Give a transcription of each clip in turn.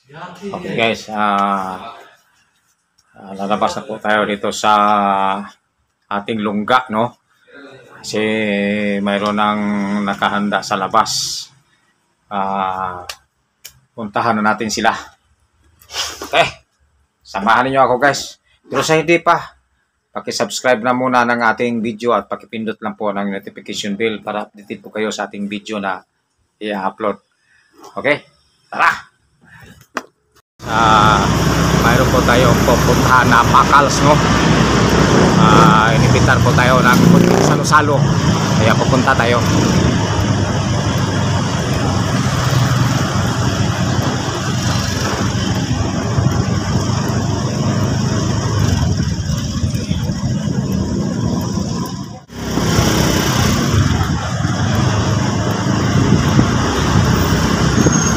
Okay guys, lalabas na po tayo dito sa ating lungga, no? Kasi mayroon ng nakahanda sa labas. Puntahan na natin sila. Okay, samahan niyo ako guys. Pero sa hindi pa, paki-subscribe na muna ng ating video at pakipindot lang po ng notification bell para updated po kayo sa ating video na i-upload. Okay, tara! Mayroon po tayong pupuntahan na Pakals, no? Inibitar po tayo ng salo-salo, kaya pupunta tayo.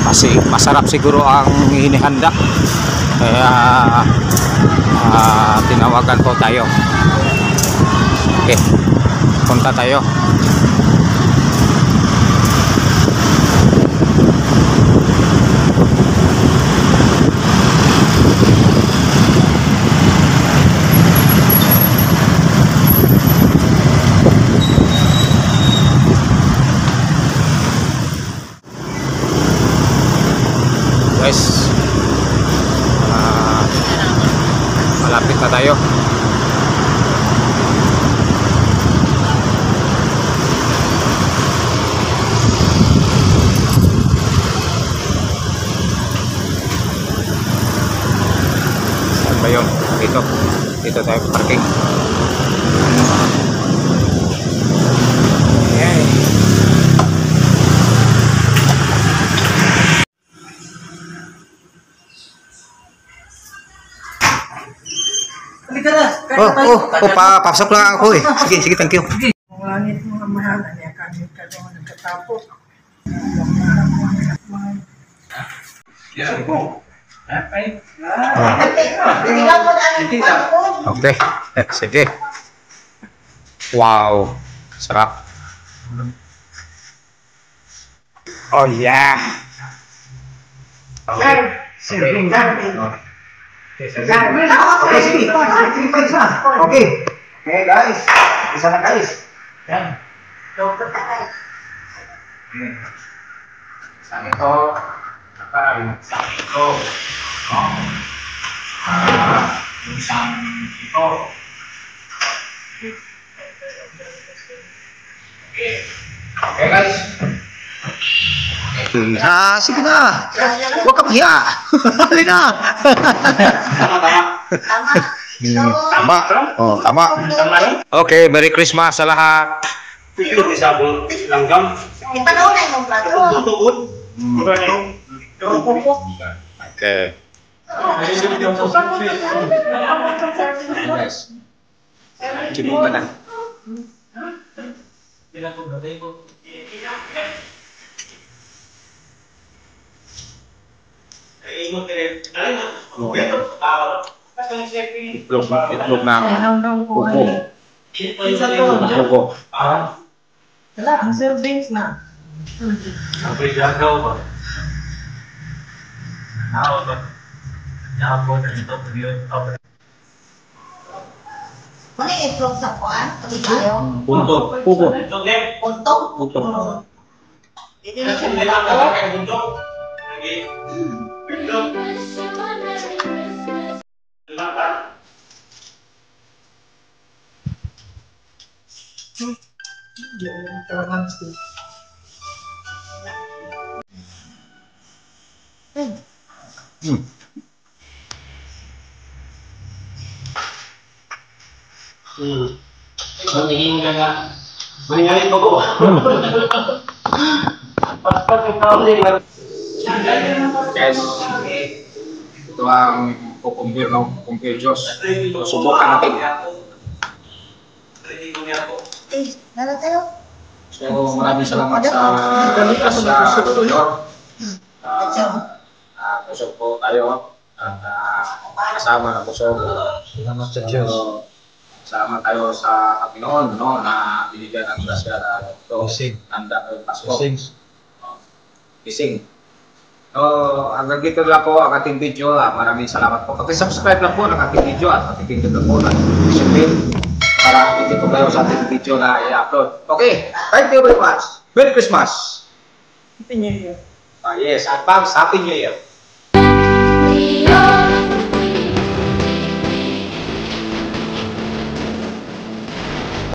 Kasi masarap siguro ang hinihanda, kaya tinawagan po tayo. Okay, punta tayo. Guys, malapit na tayo. Saan ba yun? Dito tayo parking. Okay. Papasok lang ako eh. Sige, thank you. Ang langit mga mahal, niya kami kalong nagkatapos. Okay, sige. Wow, sarap. Oh yeah. Okay. Okay guys, isa na guys. Yan. Saan ito? Saan ito? Saan ito? Okay guys. Sige na. Huwag ka mahiya. Hali na. Tama. Oh, tama. Okay, Merry Christmas sa lahat. Langgam. Ipanahon na yung plato. Tutuod. Okay. Kibo ka na. Itlog na kuko. Kuko. Wala, ang servings na. Ano yung itlog sa kuwan? Pati tayo? Punto. Kuko. Untog? Punto. Hindi na siya malako. Guys, ito ang kukumpir, no? Kumpir Diyos. So, subukan natin. Nara tayo? So, maraming salamat sa Lord. Kusog po tayo. Kasama na kusog. Salamat sa Diyos. Salamat tayo sa Panginoon, no? Na binigyan ng grasya na ito. Gising. Handa ng Pasko. Gising. Gising. So, hanggang dito lang po ang ating video. Maraming salamat po. Paki-subscribe lang po ng ating video at paki-pindot lang po ng notification bell para hindi po kayo sa ating video na i-upload. Okay, thank you very much. Merry Christmas! Happy New Year. Yes, advance Happy New Year.